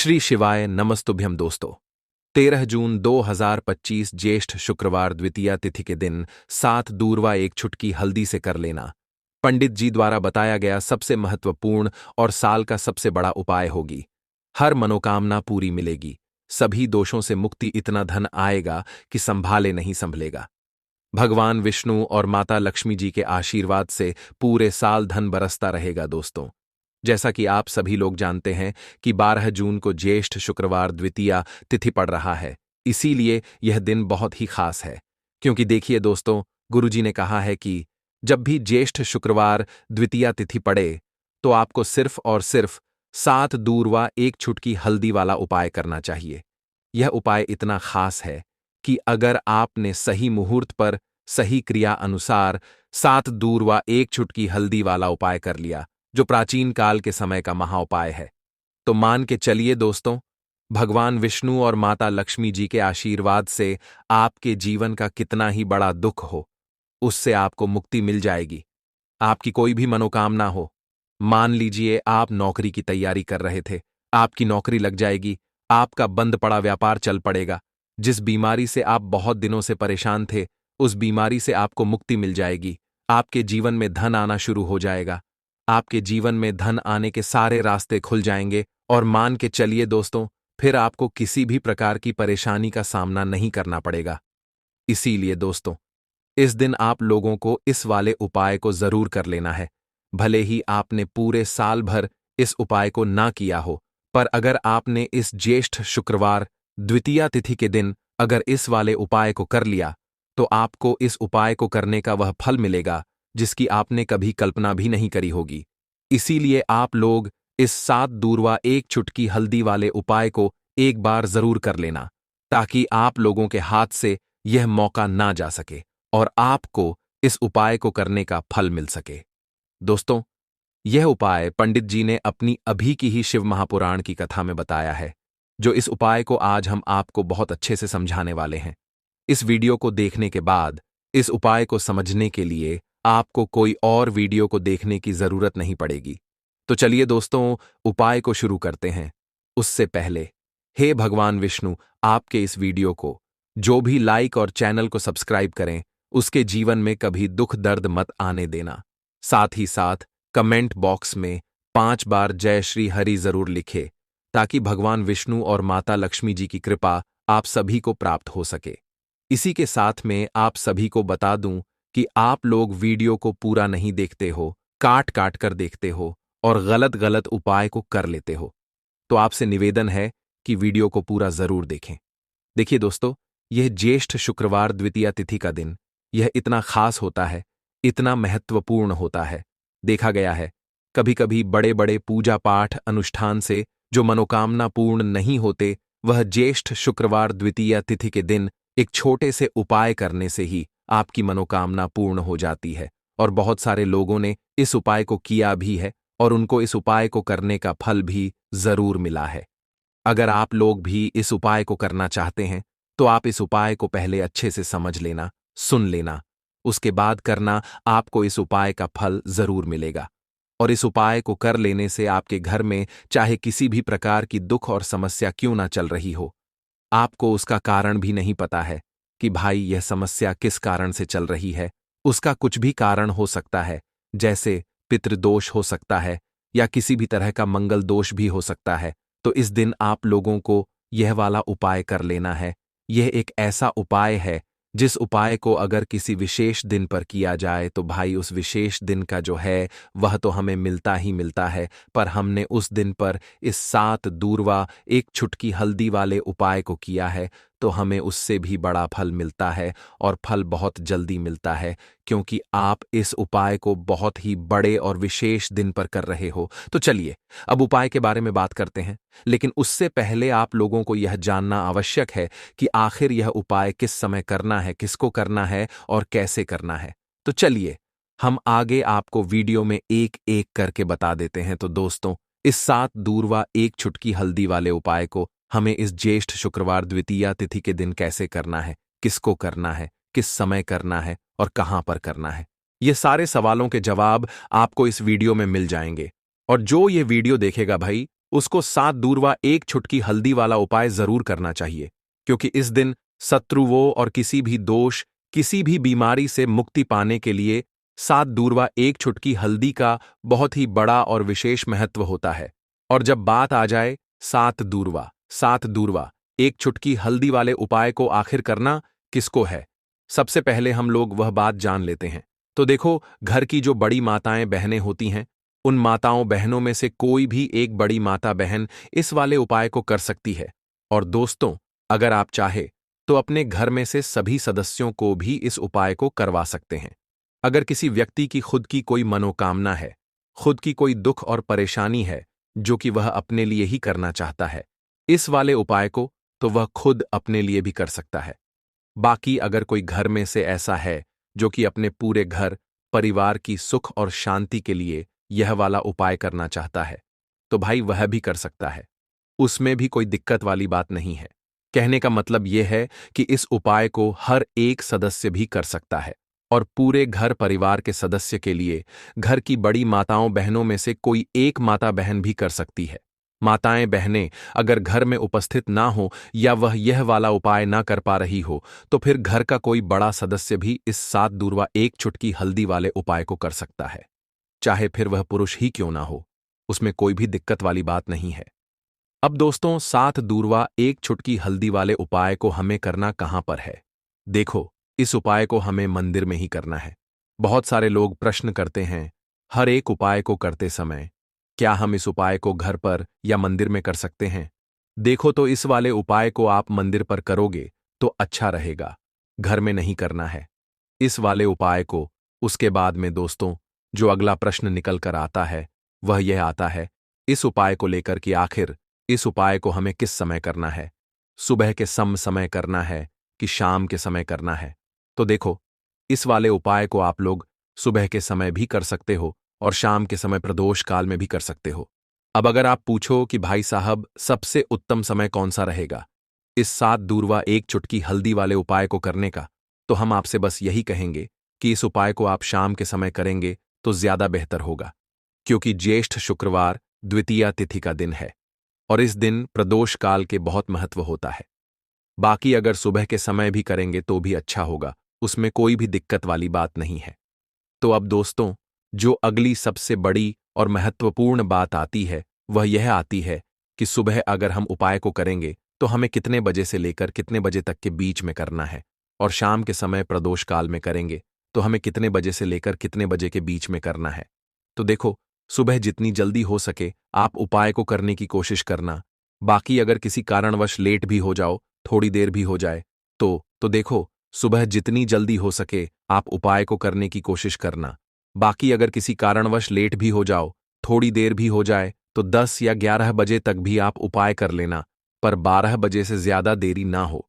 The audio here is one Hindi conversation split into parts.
श्री शिवाय नमस्तुभ्यम दोस्तों। 13 जून 2025 ज्येष्ठ शुक्रवार द्वितीया तिथि के दिन 7 दूरवा एक छुटकी हल्दी से कर लेना पंडित जी द्वारा बताया गया सबसे महत्वपूर्ण और साल का सबसे बड़ा उपाय होगी। हर मनोकामना पूरी मिलेगी, सभी दोषों से मुक्ति, इतना धन आएगा कि संभाले नहीं संभलेगा। भगवान विष्णु और माता लक्ष्मी जी के आशीर्वाद से पूरे साल धन बरसता रहेगा दोस्तों। जैसा कि आप सभी लोग जानते हैं कि 12 जून को ज्येष्ठ शुक्रवार द्वितीया तिथि पड़ रहा है, इसीलिए यह दिन बहुत ही खास है। क्योंकि देखिए दोस्तों, गुरुजी ने कहा है कि जब भी ज्येष्ठ शुक्रवार द्वितीया तिथि पड़े तो आपको सिर्फ और सिर्फ 7 दूरवा एक छुटकी हल्दी वाला उपाय करना चाहिए। यह उपाय इतना खास है कि अगर आपने सही मुहूर्त पर सही क्रिया अनुसार 7 दूरवा एक छुटकी हल्दी वाला उपाय कर लिया, जो प्राचीन काल के समय का महाउपाय है, तो मान के चलिए दोस्तों, भगवान विष्णु और माता लक्ष्मी जी के आशीर्वाद से आपके जीवन का कितना ही बड़ा दुख हो, उससे आपको मुक्ति मिल जाएगी। आपकी कोई भी मनोकामना हो, मान लीजिए आप नौकरी की तैयारी कर रहे थे, आपकी नौकरी लग जाएगी, आपका बंद पड़ा व्यापार चल पड़ेगा, जिस बीमारी से आप बहुत दिनों से परेशान थे, उस बीमारी से आपको मुक्ति मिल जाएगी। आपके जीवन में धन आना शुरू हो जाएगा, आपके जीवन में धन आने के सारे रास्ते खुल जाएंगे और मान के चलिए दोस्तों, फिर आपको किसी भी प्रकार की परेशानी का सामना नहीं करना पड़ेगा। इसीलिए दोस्तों, इस दिन आप लोगों को इस वाले उपाय को जरूर कर लेना है। भले ही आपने पूरे साल भर इस उपाय को ना किया हो, पर अगर आपने इस ज्येष्ठ शुक्रवार द्वितीया तिथि के दिन अगर इस वाले उपाय को कर लिया, तो आपको इस उपाय को करने का वह फल मिलेगा जिसकी आपने कभी कल्पना भी नहीं करी होगी। इसीलिए आप लोग इस 7 दूरवा एक चुटकी हल्दी वाले उपाय को एक बार जरूर कर लेना, ताकि आप लोगों के हाथ से यह मौका ना जा सके और आपको इस उपाय को करने का फल मिल सके। दोस्तों, यह उपाय पंडित जी ने अपनी अभी की ही शिव महापुराण की कथा में बताया है, जो इस उपाय को आज हम आपको बहुत अच्छे से समझाने वाले हैं। इस वीडियो को देखने के बाद इस उपाय को समझने के लिए आपको कोई और वीडियो को देखने की जरूरत नहीं पड़ेगी। तो चलिए दोस्तों, उपाय को शुरू करते हैं। उससे पहले, हे भगवान विष्णु, आपके इस वीडियो को जो भी लाइक और चैनल को सब्सक्राइब करें, उसके जीवन में कभी दुख दर्द मत आने देना। साथ ही साथ कमेंट बॉक्स में 5 बार जय श्री हरि जरूर लिखे, ताकि भगवान विष्णु और माता लक्ष्मी जी की कृपा आप सभी को प्राप्त हो सके। इसी के साथ में आप सभी को बता दूं कि आप लोग वीडियो को पूरा नहीं देखते हो, काट काट कर देखते हो और गलत गलत उपाय को कर लेते हो। तो आपसे निवेदन है कि वीडियो को पूरा जरूर देखें। देखिए दोस्तों, यह ज्येष्ठ शुक्रवार द्वितीया तिथि का दिन, यह इतना खास होता है, इतना महत्वपूर्ण होता है। देखा गया है, कभी कभी बड़े बड़े पूजा पाठ अनुष्ठान से जो मनोकामना पूर्ण नहीं होते, वह ज्येष्ठ शुक्रवार द्वितीया तिथि के दिन एक छोटे से उपाय करने से ही आपकी मनोकामना पूर्ण हो जाती है। और बहुत सारे लोगों ने इस उपाय को किया भी है और उनको इस उपाय को करने का फल भी जरूर मिला है। अगर आप लोग भी इस उपाय को करना चाहते हैं, तो आप इस उपाय को पहले अच्छे से समझ लेना, सुन लेना, उसके बाद करना, आपको इस उपाय का फल जरूर मिलेगा। और इस उपाय को कर लेने से आपके घर में चाहे किसी भी प्रकार की दुख और समस्या क्यों ना चल रही हो, आपको उसका कारण भी नहीं पता है कि भाई यह समस्या किस कारण से चल रही है, उसका कुछ भी कारण हो सकता है, जैसे पितृदोष हो सकता है या किसी भी तरह का मंगल दोष भी हो सकता है। तो इस दिन आप लोगों को यह वाला उपाय कर लेना है। यह एक ऐसा उपाय है जिस उपाय को अगर किसी विशेष दिन पर किया जाए तो भाई उस विशेष दिन का जो है वह तो हमें मिलता ही मिलता है, पर हमने उस दिन पर इस 7 दूरवा एक छुटकी हल्दी वाले उपाय को किया है तो हमें उससे भी बड़ा फल मिलता है और फल बहुत जल्दी मिलता है, क्योंकि आप इस उपाय को बहुत ही बड़े और विशेष दिन पर कर रहे हो। तो चलिए अब उपाय के बारे में बात करते हैं, लेकिन उससे पहले आप लोगों को यह जानना आवश्यक है कि आखिर यह उपाय किस समय करना है, किसको करना है और कैसे करना है। तो चलिए हम आगे आपको वीडियो में एक एक करके बता देते हैं। तो दोस्तों, इस 7 दूरवा एक छुटकी हल्दी वाले उपाय को हमें इस ज्येष्ठ शुक्रवार द्वितीया तिथि के दिन कैसे करना है, किसको करना है, किस समय करना है और कहां पर करना है, ये सारे सवालों के जवाब आपको इस वीडियो में मिल जाएंगे। और जो ये वीडियो देखेगा भाई, उसको 7 दूरवा एक छुटकी हल्दी वाला उपाय जरूर करना चाहिए, क्योंकि इस दिन शत्रुओं और किसी भी दोष, किसी भी बीमारी से मुक्ति पाने के लिए 7 दूरवा एक छुटकी हल्दी का बहुत ही बड़ा और विशेष महत्व होता है। और जब बात आ जाए 7 दूरवा एक छुटकी हल्दी वाले उपाय को आखिर करना किसको है, सबसे पहले हम लोग वह बात जान लेते हैं। तो देखो, घर की जो बड़ी माताएं बहनें होती हैं, उन माताओं बहनों में से कोई भी एक बड़ी माता बहन इस वाले उपाय को कर सकती है। और दोस्तों, अगर आप चाहे तो अपने घर में से सभी सदस्यों को भी इस उपाय को करवा सकते हैं। अगर किसी व्यक्ति की खुद की कोई मनोकामना है, खुद की कोई दुख और परेशानी है जो कि वह अपने लिए ही करना चाहता है, इस वाले उपाय को तो वह खुद अपने लिए भी कर सकता है। बाकी अगर कोई घर में से ऐसा है जो कि अपने पूरे घर परिवार की सुख और शांति के लिए यह वाला उपाय करना चाहता है, तो भाई वह भी कर सकता है। उसमें भी कोई दिक्कत वाली बात नहीं है। कहने का मतलब यह है कि इस उपाय को हर एक सदस्य भी कर सकता है, और पूरे घर परिवार के सदस्य के लिए घर की बड़ी माताओं बहनों में से कोई एक माता बहन भी कर सकती है। माताएं बहनें अगर घर में उपस्थित ना हो या वह यह वाला उपाय ना कर पा रही हो, तो फिर घर का कोई बड़ा सदस्य भी इस 7 दूरवा एक चुटकी हल्दी वाले उपाय को कर सकता है, चाहे फिर वह पुरुष ही क्यों ना हो। उसमें कोई भी दिक्कत वाली बात नहीं है। अब दोस्तों, 7 दूरवा एक छुटकी हल्दी वाले उपाय को हमें करना कहां पर है? देखो, इस उपाय को हमें मंदिर में ही करना है। बहुत सारे लोग प्रश्न करते हैं, हर एक उपाय को करते समय क्या हम इस उपाय को घर पर या मंदिर में कर सकते हैं? देखो, तो इस वाले उपाय को आप मंदिर पर करोगे तो अच्छा रहेगा, घर में नहीं करना है इस वाले उपाय को। उसके बाद में दोस्तों, जो अगला प्रश्न निकल कर आता है वह यह आता है इस उपाय को लेकर कि आखिर इस उपाय को हमें किस समय करना है? सुबह के समय करना है कि शाम के समय करना है? तो देखो, इस वाले उपाय को आप लोग सुबह के समय भी कर सकते हो और शाम के समय प्रदोष काल में भी कर सकते हो। अब अगर आप पूछो कि भाई साहब, सबसे उत्तम समय कौन सा रहेगा इस 7 दूरवा एक चुटकी हल्दी वाले उपाय को करने का, तो हम आपसे बस यही कहेंगे कि इस उपाय को आप शाम के समय करेंगे तो ज्यादा बेहतर होगा, क्योंकि ज्येष्ठ शुक्रवार द्वितीया तिथि का दिन है और इस दिन प्रदोष काल के बहुत महत्व होता है। बाकी अगर सुबह के समय भी करेंगे तो भी अच्छा होगा, उसमें कोई भी दिक्कत वाली बात नहीं है। तो अब दोस्तों, जो अगली सबसे बड़ी और महत्वपूर्ण बात आती है वह यह आती है कि सुबह अगर हम उपाय को करेंगे तो हमें कितने बजे से लेकर कितने बजे तक के बीच में करना है, और शाम के समय प्रदोष काल में करेंगे तो हमें कितने बजे से लेकर कितने बजे के बीच में करना है। तो देखो, सुबह जितनी जल्दी हो सके आप उपाय को करने की कोशिश करना। बाकी अगर किसी कारणवश लेट भी हो जाओ, थोड़ी देर भी हो जाए, तो देखो, सुबह जितनी जल्दी हो सके आप उपाय को करने की कोशिश करना। बाकी अगर किसी कारणवश लेट भी हो जाओ, थोड़ी देर भी हो जाए, तो 10 या 11 बजे तक भी आप उपाय कर लेना, पर 12 बजे से ज्यादा देरी ना हो।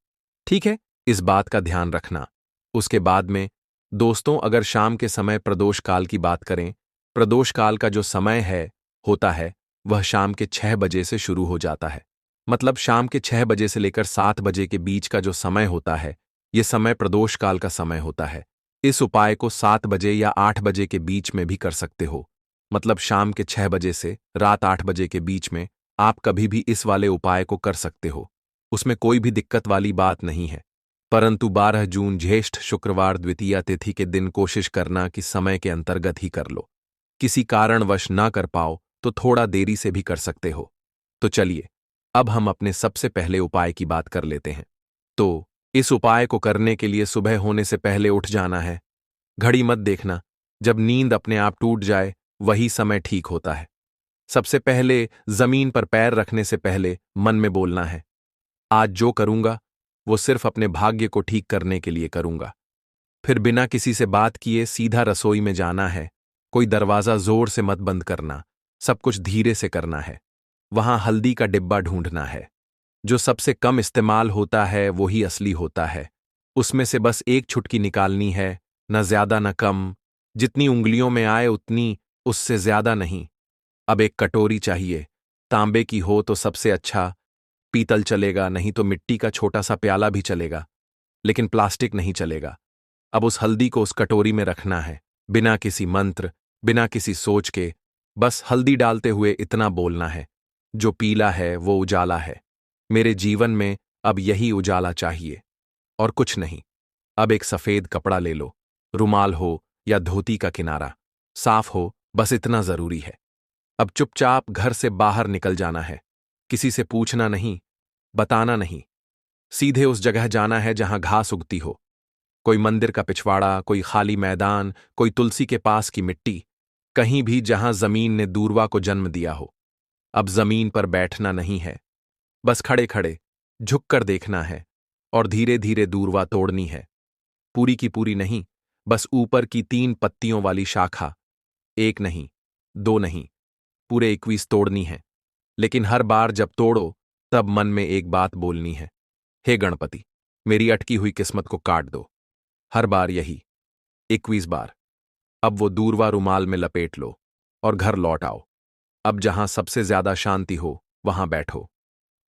ठीक है, इस बात का ध्यान रखना। उसके बाद में दोस्तों, अगर शाम के समय प्रदोष काल की बात करें, प्रदोष काल का जो समय होता है वह शाम के 6 बजे से शुरू हो जाता है। मतलब शाम के 6 बजे से लेकर 7 बजे के बीच का जो समय होता है, यह समय प्रदोष काल का समय होता है। इस उपाय को 7 बजे या 8 बजे के बीच में भी कर सकते हो। मतलब शाम के 6 बजे से रात 8 बजे के बीच में आप कभी भी इस वाले उपाय को कर सकते हो, उसमें कोई भी दिक्कत वाली बात नहीं है। परंतु 12 जून ज्येष्ठ शुक्रवार द्वितीया तिथि के दिन कोशिश करना कि समय के अंतर्गत ही कर लो। किसी कारणवश ना कर पाओ तो थोड़ा देरी से भी कर सकते हो। तो चलिए, अब हम अपने सबसे पहले उपाय की बात कर लेते हैं। तो इस उपाय को करने के लिए सुबह होने से पहले उठ जाना है। घड़ी मत देखना, जब नींद अपने आप टूट जाए वही समय ठीक होता है। सबसे पहले जमीन पर पैर रखने से पहले मन में बोलना है, आज जो करूंगा वो सिर्फ अपने भाग्य को ठीक करने के लिए करूंगा। फिर बिना किसी से बात किए सीधा रसोई में जाना है। कोई दरवाजा जोर से मत बंद करना, सब कुछ धीरे से करना है। वहां हल्दी का डिब्बा ढूंढना है। जो सबसे कम इस्तेमाल होता है वही असली होता है। उसमें से बस एक छुटकी निकालनी है, न ज्यादा न कम, जितनी उंगलियों में आए उतनी, उससे ज्यादा नहीं। अब एक कटोरी चाहिए, तांबे की हो तो सबसे अच्छा, पीतल चलेगा, नहीं तो मिट्टी का छोटा सा प्याला भी चलेगा, लेकिन प्लास्टिक नहीं चलेगा। अब उस हल्दी को उस कटोरी में रखना है, बिना किसी मंत्र, बिना किसी सोच के, बस हल्दी डालते हुए इतना बोलना है, जो पीला है वो उजाला है। मेरे जीवन में अब यही उजाला चाहिए और कुछ नहीं। अब एक सफेद कपड़ा ले लो, रुमाल हो या धोती का किनारा, साफ हो, बस इतना जरूरी है। अब चुपचाप घर से बाहर निकल जाना है। किसी से पूछना नहीं, बताना नहीं। सीधे उस जगह जाना है जहां घास उगती हो। कोई मंदिर का पिछवाड़ा, कोई खाली मैदान, कोई तुलसी के पास की मिट्टी, कहीं भी जहां जमीन ने दूर्वा को जन्म दिया हो। अब जमीन पर बैठना नहीं है, बस खड़े खड़े झुककर देखना है और धीरे धीरे दूर्वा तोड़नी है। पूरी की पूरी नहीं, बस ऊपर की 3 पत्तियों वाली शाखा। एक नहीं, 2 नहीं, पूरे 21 तोड़नी है। लेकिन हर बार जब तोड़ो तब मन में एक बात बोलनी है, हे गणपति, मेरी अटकी हुई किस्मत को काट दो। हर बार यही, 21 बार। अब वो दूरवा रुमाल में लपेट लो और घर लौट आओ। अब जहां सबसे ज्यादा शांति हो वहां बैठो।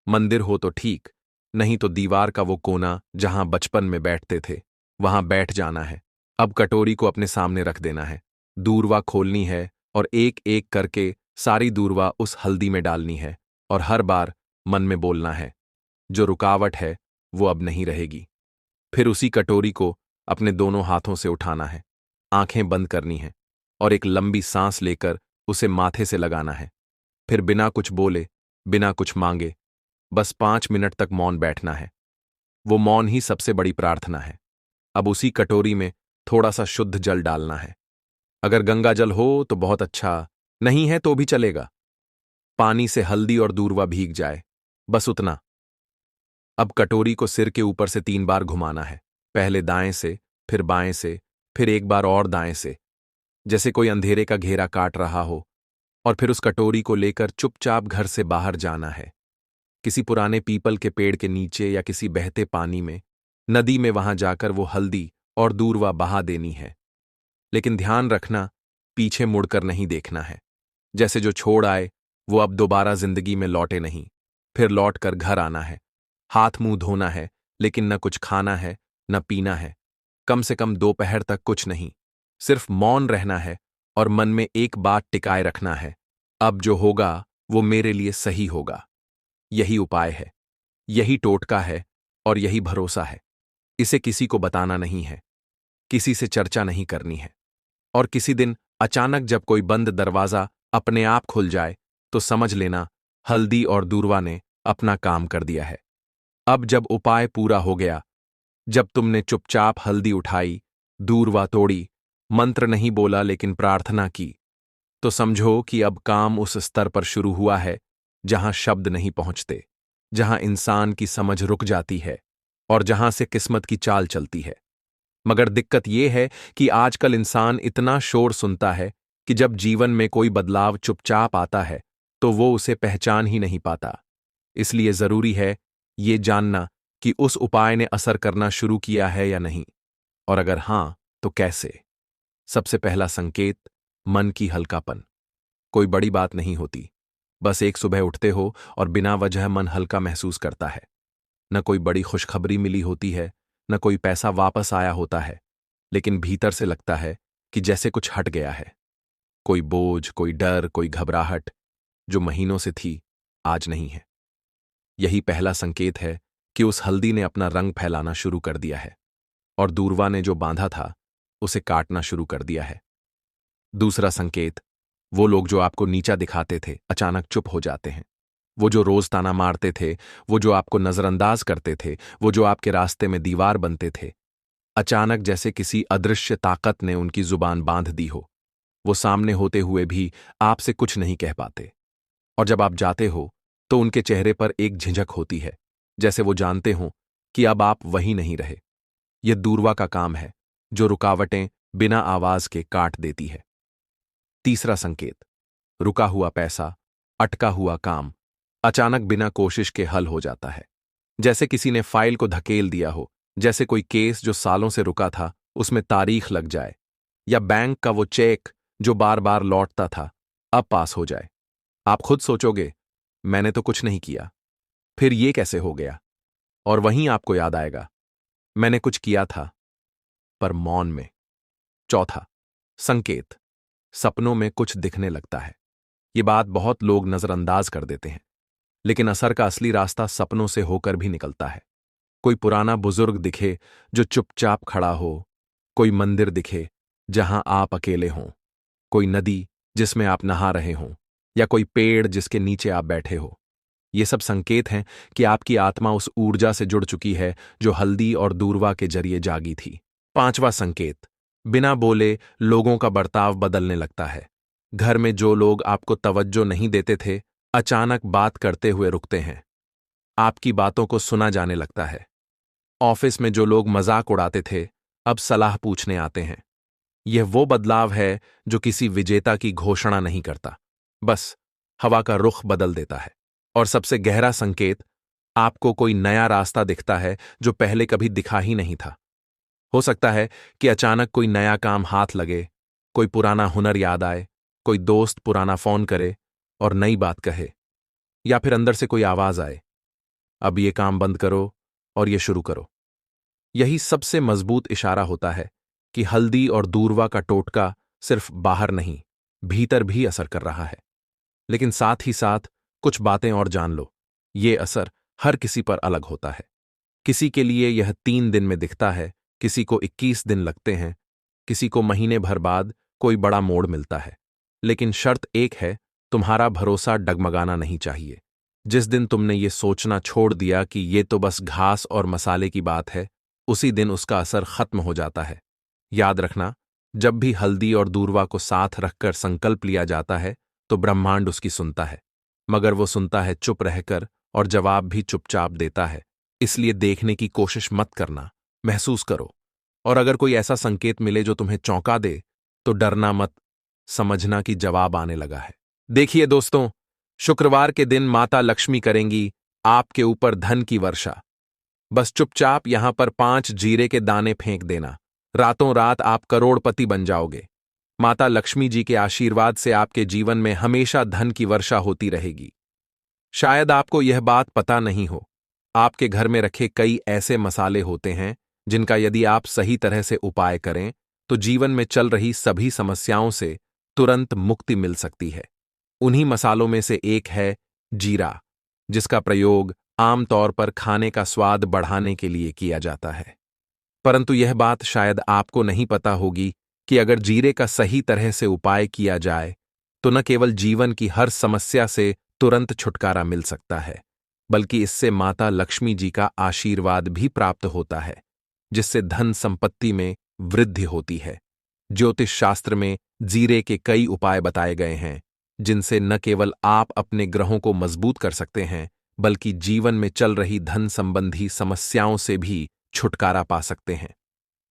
मंदिर हो तो ठीक, नहीं तो दीवार का वो कोना जहां बचपन में बैठते थे, वहां बैठ जाना है। अब कटोरी को अपने सामने रख देना है, दूरवा खोलनी है और एक एक करके सारी दूरवा उस हल्दी में डालनी है और हर बार मन में बोलना है, जो रुकावट है वो अब नहीं रहेगी। फिर उसी कटोरी को अपने दोनों हाथों से उठाना है, आंखें बंद करनी है और एक लंबी सांस लेकर उसे माथे से लगाना है। फिर बिना कुछ बोले, बिना कुछ मांगे, बस 5 मिनट तक मौन बैठना है। वो मौन ही सबसे बड़ी प्रार्थना है। अब उसी कटोरी में थोड़ा सा शुद्ध जल डालना है। अगर गंगा जल हो तो बहुत अच्छा, नहीं है तो भी चलेगा। पानी से हल्दी और दूर्वा भीग जाए, बस उतना। अब कटोरी को सिर के ऊपर से 3 बार घुमाना है, पहले दाएं से, फिर बाएं से, फिर एक बार और दाएं से, जैसे कोई अंधेरे का घेरा काट रहा हो। और फिर उस कटोरी को लेकर चुपचाप घर से बाहर जाना है, किसी पुराने पीपल के पेड़ के नीचे या किसी बहते पानी में, नदी में, वहां जाकर वो हल्दी और दूर्वा बहा देनी है। लेकिन ध्यान रखना, पीछे मुड़कर नहीं देखना है। जैसे जो छोड़ आए वो अब दोबारा जिंदगी में लौटे नहीं। फिर लौट कर घर आना है, हाथ मुंह धोना है, लेकिन न कुछ खाना है न पीना है। कम से कम दोपहर तक कुछ नहीं, सिर्फ मौन रहना है और मन में एक बात टिकाए रखना है, अब जो होगा वो मेरे लिए सही होगा। यही उपाय है, यही टोटका है और यही भरोसा है। इसे किसी को बताना नहीं है, किसी से चर्चा नहीं करनी है। और किसी दिन अचानक जब कोई बंद दरवाजा अपने आप खुल जाए तो समझ लेना, हल्दी और दूर्वा ने अपना काम कर दिया है। अब जब उपाय पूरा हो गया, जब तुमने चुपचाप हल्दी उठाई, दूर्वा तोड़ी, मंत्र नहीं बोला लेकिन प्रार्थना की, तो समझो कि अब काम उस स्तर पर शुरू हुआ है जहां शब्द नहीं पहुंचते, जहां इंसान की समझ रुक जाती है और जहां से किस्मत की चाल चलती है। मगर दिक्कत यह है कि आजकल इंसान इतना शोर सुनता है कि जब जीवन में कोई बदलाव चुपचाप आता है तो वो उसे पहचान ही नहीं पाता। इसलिए जरूरी है ये जानना कि उस उपाय ने असर करना शुरू किया है या नहीं, और अगर हां तो कैसे। सबसे पहला संकेत, मन की हल्कापन। कोई बड़ी बात नहीं होती, बस एक सुबह उठते हो और बिना वजह मन हल्का महसूस करता है। न कोई बड़ी खुशखबरी मिली होती है, न कोई पैसा वापस आया होता है, लेकिन भीतर से लगता है कि जैसे कुछ हट गया है। कोई बोझ, कोई डर, कोई घबराहट जो महीनों से थी, आज नहीं है। यही पहला संकेत है कि उस हल्दी ने अपना रंग फैलाना शुरू कर दिया है और दूर्वा ने जो बांधा था उसे काटना शुरू कर दिया है। दूसरा संकेत, वो लोग जो आपको नीचा दिखाते थे अचानक चुप हो जाते हैं। वो जो रोज ताना मारते थे, वो जो आपको नजरअंदाज करते थे, वो जो आपके रास्ते में दीवार बनते थे, अचानक जैसे किसी अदृश्य ताकत ने उनकी जुबान बांध दी हो। वो सामने होते हुए भी आपसे कुछ नहीं कह पाते। और जब आप जाते हो तो उनके चेहरे पर एक झिझक होती है, जैसे वो जानते हों कि अब आप वही नहीं रहे। यह दूर्वा का काम है जो रुकावटें बिना आवाज के काट देती है। तीसरा संकेत, रुका हुआ पैसा, अटका हुआ काम अचानक बिना कोशिश के हल हो जाता है। जैसे किसी ने फाइल को धकेल दिया हो, जैसे कोई केस जो सालों से रुका था उसमें तारीख लग जाए, या बैंक का वो चेक जो बार बार लौटता था अब पास हो जाए। आप खुद सोचोगे, मैंने तो कुछ नहीं किया, फिर ये कैसे हो गया? और वहीं आपको याद आएगा, मैंने कुछ किया था, पर मौन में। चौथा संकेत, सपनों में कुछ दिखने लगता है। ये बात बहुत लोग नजरअंदाज कर देते हैं, लेकिन असर का असली रास्ता सपनों से होकर भी निकलता है। कोई पुराना बुजुर्ग दिखे जो चुपचाप खड़ा हो, कोई मंदिर दिखे जहां आप अकेले हों, कोई नदी जिसमें आप नहा रहे हों, या कोई पेड़ जिसके नीचे आप बैठे हो। ये सब संकेत हैं कि आपकी आत्मा उस ऊर्जा से जुड़ चुकी है जो हल्दी और दूरवा के जरिए जागी थी। पांचवा संकेत, बिना बोले लोगों का बर्ताव बदलने लगता है। घर में जो लोग आपको तवज्जो नहीं देते थे, अचानक बात करते हुए रुकते हैं। आपकी बातों को सुना जाने लगता है। ऑफिस में जो लोग मजाक उड़ाते थे, अब सलाह पूछने आते हैं। यह वो बदलाव है जो किसी विजेता की घोषणा नहीं करता, बस हवा का रुख बदल देता है। और सबसे गहरा संकेत, आपको कोई नया रास्ता दिखता है जो पहले कभी दिखा ही नहीं था। हो सकता है कि अचानक कोई नया काम हाथ लगे, कोई पुराना हुनर याद आए, कोई दोस्त पुराना फोन करे और नई बात कहे, या फिर अंदर से कोई आवाज आए, अब ये काम बंद करो और ये शुरू करो। यही सबसे मजबूत इशारा होता है कि हल्दी और दूरवा का टोटका सिर्फ बाहर नहीं, भीतर भी असर कर रहा है। लेकिन साथ ही साथ कुछ बातें और जान लो, ये असर हर किसी पर अलग होता है। किसी के लिए यह 3 दिन में दिखता है, किसी को 21 दिन लगते हैं, किसी को महीने भर बाद कोई बड़ा मोड़ मिलता है। लेकिन शर्त एक है, तुम्हारा भरोसा डगमगाना नहीं चाहिए। जिस दिन तुमने ये सोचना छोड़ दिया कि ये तो बस घास और मसाले की बात है, उसी दिन उसका असर खत्म हो जाता है। याद रखना, जब भी हल्दी और दूरवा को साथ रखकर संकल्प लिया जाता है, तो ब्रह्मांड उसकी सुनता है, मगर वो सुनता है चुप रहकर और जवाब भी चुपचाप देता है। इसलिए देखने की कोशिश मत करना, महसूस करो। और अगर कोई ऐसा संकेत मिले जो तुम्हें चौंका दे, तो डरना मत, समझना कि जवाब आने लगा है। देखिए दोस्तों, शुक्रवार के दिन माता लक्ष्मी करेंगी आपके ऊपर धन की वर्षा। बस चुपचाप यहां पर 5 जीरे के दाने फेंक देना, रातों रात आप करोड़पति बन जाओगे। माता लक्ष्मी जी के आशीर्वाद से आपके जीवन में हमेशा धन की वर्षा होती रहेगी। शायद आपको यह बात पता नहीं हो, आपके घर में रखे कई ऐसे मसाले होते हैं जिनका यदि आप सही तरह से उपाय करें तो जीवन में चल रही सभी समस्याओं से तुरंत मुक्ति मिल सकती है। उन्हीं मसालों में से एक है जीरा, जिसका प्रयोग आमतौर पर खाने का स्वाद बढ़ाने के लिए किया जाता है। परंतु यह बात शायद आपको नहीं पता होगी कि अगर जीरे का सही तरह से उपाय किया जाए तो न केवल जीवन की हर समस्या से तुरंत छुटकारा मिल सकता है, बल्कि इससे माता लक्ष्मी जी का आशीर्वाद भी प्राप्त होता है, जिससे धन संपत्ति में वृद्धि होती है। ज्योतिष शास्त्र में जीरे के कई उपाय बताए गए हैं, जिनसे न केवल आप अपने ग्रहों को मजबूत कर सकते हैं, बल्कि जीवन में चल रही धन संबंधी समस्याओं से भी छुटकारा पा सकते हैं।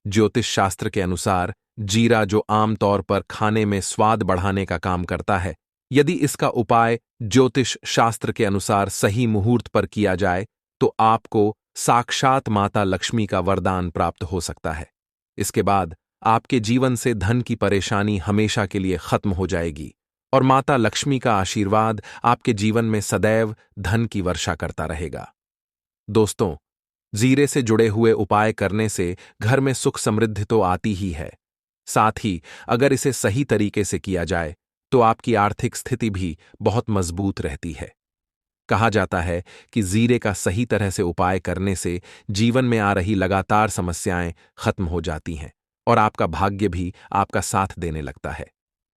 ज्योतिष शास्त्र के अनुसार जीरा, जो आमतौर पर खाने में स्वाद बढ़ाने का काम करता है, यदि इसका उपाय ज्योतिष शास्त्र के अनुसार सही मुहूर्त पर किया जाए तो आपको साक्षात माता लक्ष्मी का वरदान प्राप्त हो सकता है। इसके बाद आपके जीवन से धन की परेशानी हमेशा के लिए खत्म हो जाएगी और माता लक्ष्मी का आशीर्वाद आपके जीवन में सदैव धन की वर्षा करता रहेगा। दोस्तों, जीरे से जुड़े हुए उपाय करने से घर में सुख समृद्धि तो आती ही है, साथ ही अगर इसे सही तरीके से किया जाए तो आपकी आर्थिक स्थिति भी बहुत मजबूत रहती है। कहा जाता है कि जीरे का सही तरह से उपाय करने से जीवन में आ रही लगातार समस्याएं खत्म हो जाती हैं और आपका भाग्य भी आपका साथ देने लगता है,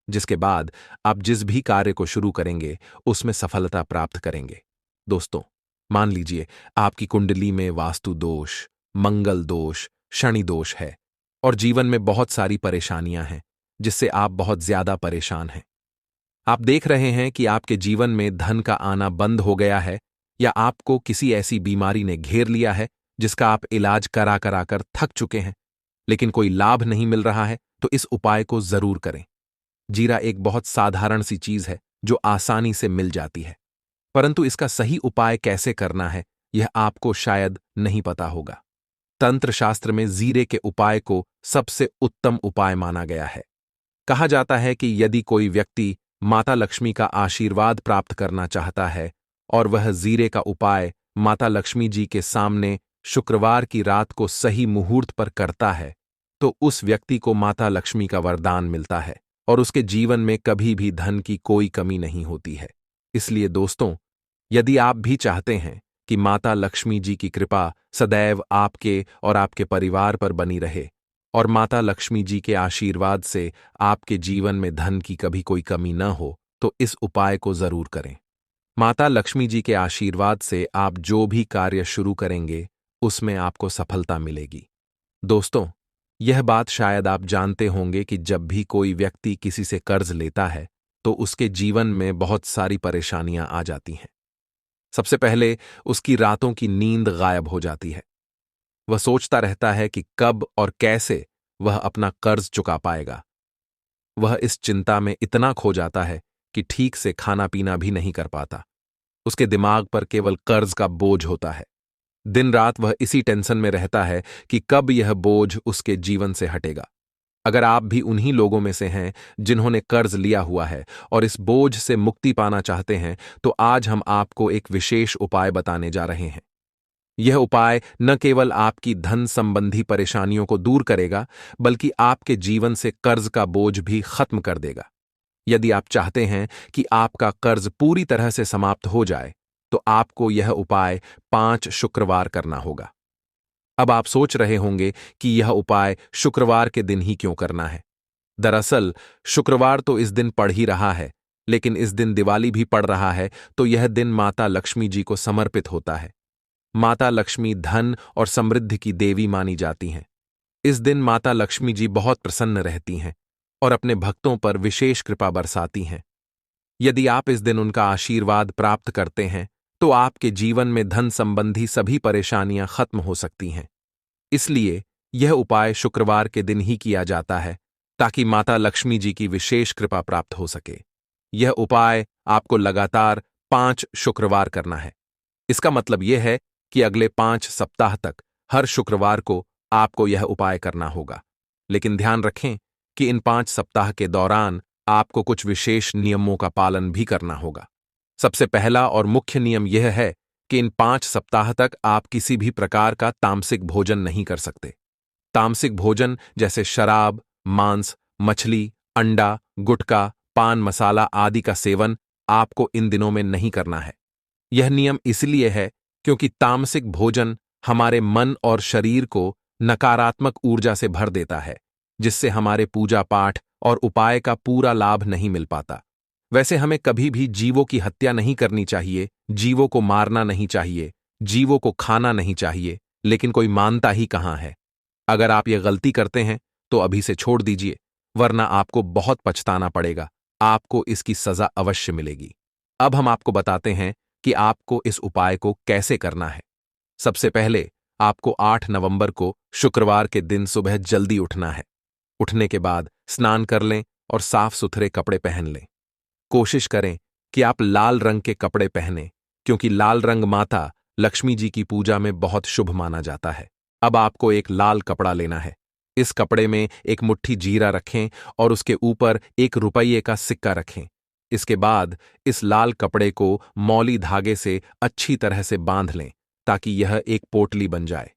जिसके बाद आप जिस भी कार्य को शुरू करेंगे उसमें सफलता प्राप्त करेंगे। दोस्तों, मान लीजिए आपकी कुंडली में वास्तु दोष, मंगल दोष, शनि दोष है और जीवन में बहुत सारी परेशानियां हैं जिससे आप बहुत ज्यादा परेशान हैं। आप देख रहे हैं कि आपके जीवन में धन का आना बंद हो गया है, या आपको किसी ऐसी बीमारी ने घेर लिया है जिसका आप इलाज करा करा कर थक चुके हैं, लेकिन कोई लाभ नहीं मिल रहा है, तो इस उपाय को जरूर करें। जीरा एक बहुत साधारण सी चीज है जो आसानी से मिल जाती है, परंतु इसका सही उपाय कैसे करना है यह आपको शायद नहीं पता होगा। तंत्र शास्त्र में जीरे के उपाय को सबसे उत्तम उपाय माना गया है। कहा जाता है कि यदि कोई व्यक्ति माता लक्ष्मी का आशीर्वाद प्राप्त करना चाहता है और वह जीरे का उपाय माता लक्ष्मी जी के सामने शुक्रवार की रात को सही मुहूर्त पर करता है, तो उस व्यक्ति को माता लक्ष्मी का वरदान मिलता है और उसके जीवन में कभी भी धन की कोई कमी नहीं होती है। इसलिए दोस्तों, यदि आप भी चाहते हैं कि माता लक्ष्मी जी की कृपा सदैव आपके और आपके परिवार पर बनी रहे और माता लक्ष्मी जी के आशीर्वाद से आपके जीवन में धन की कभी कोई कमी न हो, तो इस उपाय को जरूर करें। माता लक्ष्मी जी के आशीर्वाद से आप जो भी कार्य शुरू करेंगे उसमें आपको सफलता मिलेगी। दोस्तों, यह बात शायद आप जानते होंगे कि जब भी कोई व्यक्ति किसी से कर्ज लेता है तो उसके जीवन में बहुत सारी परेशानियां आ जाती हैं। सबसे पहले उसकी रातों की नींद गायब हो जाती है। वह सोचता रहता है कि कब और कैसे वह अपना कर्ज चुका पाएगा। वह इस चिंता में इतना खो जाता है कि ठीक से खाना पीना भी नहीं कर पाता। उसके दिमाग पर केवल कर्ज का बोझ होता है। दिन रात वह इसी टेंशन में रहता है कि कब यह बोझ उसके जीवन से हटेगा। अगर आप भी उन्हीं लोगों में से हैं जिन्होंने कर्ज लिया हुआ है और इस बोझ से मुक्ति पाना चाहते हैं, तो आज हम आपको एक विशेष उपाय बताने जा रहे हैं। यह उपाय न केवल आपकी धन संबंधी परेशानियों को दूर करेगा, बल्कि आपके जीवन से कर्ज का बोझ भी खत्म कर देगा। यदि आप चाहते हैं कि आपका कर्ज पूरी तरह से समाप्त हो जाए, तो आपको यह उपाय 5 शुक्रवार करना होगा। अब आप सोच रहे होंगे कि यह उपाय शुक्रवार के दिन ही क्यों करना है। दरअसल शुक्रवार तो इस दिन पड़ ही रहा है, लेकिन इस दिन दिवाली भी पड़ रहा है, तो यह दिन माता लक्ष्मी जी को समर्पित होता है। माता लक्ष्मी धन और समृद्धि की देवी मानी जाती हैं। इस दिन माता लक्ष्मी जी बहुत प्रसन्न रहती हैं और अपने भक्तों पर विशेष कृपा बरसाती हैं। यदि आप इस दिन उनका आशीर्वाद प्राप्त करते हैं, तो आपके जीवन में धन संबंधी सभी परेशानियां खत्म हो सकती हैं। इसलिए यह उपाय शुक्रवार के दिन ही किया जाता है, ताकि माता लक्ष्मी जी की विशेष कृपा प्राप्त हो सके। यह उपाय आपको लगातार 5 शुक्रवार करना है। इसका मतलब यह है कि अगले 5 सप्ताह तक हर शुक्रवार को आपको यह उपाय करना होगा। लेकिन ध्यान रखें कि इन 5 सप्ताह के दौरान आपको कुछ विशेष नियमों का पालन भी करना होगा। सबसे पहला और मुख्य नियम यह है कि इन 5 सप्ताह तक आप किसी भी प्रकार का तामसिक भोजन नहीं कर सकते। तामसिक भोजन जैसे शराब, मांस, मछली, अंडा, गुटखा, पान मसाला आदि का सेवन आपको इन दिनों में नहीं करना है। यह नियम इसलिए है क्योंकि तामसिक भोजन हमारे मन और शरीर को नकारात्मक ऊर्जा से भर देता है, जिससे हमारे पूजा पाठ और उपाय का पूरा लाभ नहीं मिल पाता। वैसे हमें कभी भी जीवों की हत्या नहीं करनी चाहिए, जीवों को मारना नहीं चाहिए, जीवों को खाना नहीं चाहिए, लेकिन कोई मानता ही कहां है। अगर आप यह गलती करते हैं तो अभी से छोड़ दीजिए, वरना आपको बहुत पछताना पड़ेगा। आपको इसकी सजा अवश्य मिलेगी। अब हम आपको बताते हैं कि आपको इस उपाय को कैसे करना है। सबसे पहले आपको 8 नवंबर को शुक्रवार के दिन सुबह जल्दी उठना है। उठने के बाद स्नान कर लें और साफ सुथरे कपड़े पहन लें। कोशिश करें कि आप लाल रंग के कपड़े पहनें, क्योंकि लाल रंग माता लक्ष्मी जी की पूजा में बहुत शुभ माना जाता है। अब आपको एक लाल कपड़ा लेना है। इस कपड़े में एक मुट्ठी जीरा रखें और उसके ऊपर 1 रुपये का सिक्का रखें। इसके बाद इस लाल कपड़े को मौली धागे से अच्छी तरह से बांध लें, ताकि यह एक पोटली बन जाए।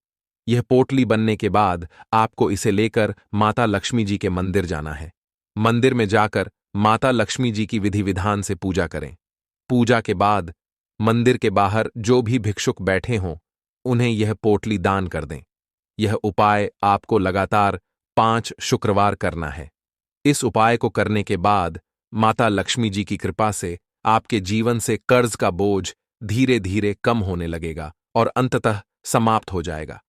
यह पोटली बनने के बाद आपको इसे लेकर माता लक्ष्मी जी के मंदिर जाना है। मंदिर में जाकर माता लक्ष्मी जी की विधि विधान से पूजा करें। पूजा के बाद मंदिर के बाहर जो भी भिक्षुक बैठे हों, उन्हें यह पोटली दान कर दें। यह उपाय आपको लगातार 5 शुक्रवार करना है। इस उपाय को करने के बाद माता लक्ष्मी जी की कृपा से आपके जीवन से कर्ज का बोझ धीरे धीरे कम होने लगेगा और अंततः समाप्त हो जाएगा।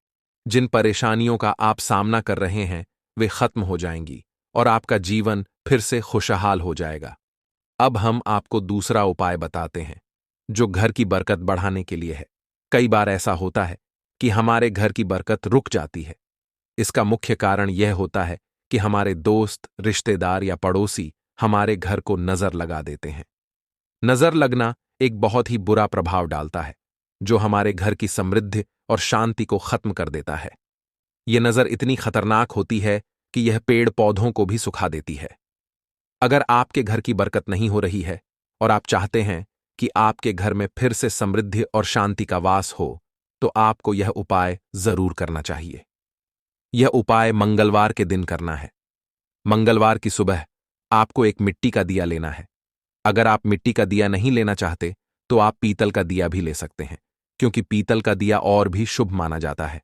जिन परेशानियों का आप सामना कर रहे हैं वे खत्म हो जाएंगी और आपका जीवन फिर से खुशहाल हो जाएगा। अब हम आपको दूसरा उपाय बताते हैं, जो घर की बरकत बढ़ाने के लिए है। कई बार ऐसा होता है कि हमारे घर की बरकत रुक जाती है। इसका मुख्य कारण यह होता है कि हमारे दोस्त, रिश्तेदार या पड़ोसी हमारे घर को नजर लगा देते हैं। नजर लगना एक बहुत ही बुरा प्रभाव डालता है, जो हमारे घर की समृद्धि और शांति को खत्म कर देता है। यह नजर इतनी खतरनाक होती है कि यह पेड़ पौधों को भी सुखा देती है। अगर आपके घर की बरकत नहीं हो रही है और आप चाहते हैं कि आपके घर में फिर से समृद्धि और शांति का वास हो, तो आपको यह उपाय जरूर करना चाहिए। यह उपाय मंगलवार के दिन करना है। मंगलवार की सुबह आपको एक मिट्टी का दिया लेना है। अगर आप मिट्टी का दिया नहीं लेना चाहते, तो आप पीतल का दिया भी ले सकते हैं, क्योंकि पीतल का दिया और भी शुभ माना जाता है।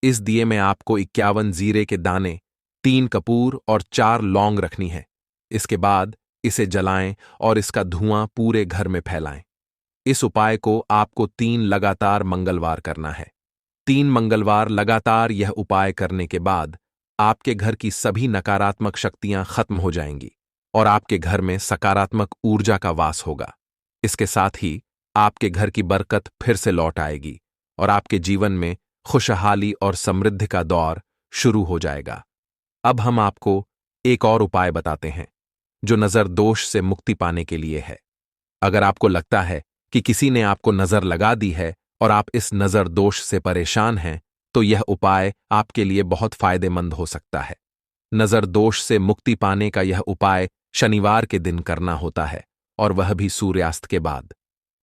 इस दिए में आपको 51 जीरे के दाने, 3 कपूर और 4 लौंग रखनी है। इसके बाद इसे जलाएं और इसका धुआं पूरे घर में फैलाएं। इस उपाय को आपको 3 लगातार मंगलवार करना है। 3 मंगलवार लगातार यह उपाय करने के बाद आपके घर की सभी नकारात्मक शक्तियां खत्म हो जाएंगी और आपके घर में सकारात्मक ऊर्जा का वास होगा। इसके साथ ही आपके घर की बरकत फिर से लौट आएगी और आपके जीवन में खुशहाली और समृद्धि का दौर शुरू हो जाएगा। अब हम आपको एक और उपाय बताते हैं, जो नजर दोष से मुक्ति पाने के लिए है। अगर आपको लगता है कि किसी ने आपको नजर लगा दी है और आप इस नजर दोष से परेशान हैं, तो यह उपाय आपके लिए बहुत फायदेमंद हो सकता है। नजर दोष से मुक्ति पाने का यह उपाय शनिवार के दिन करना होता है, और वह भी सूर्यास्त के बाद।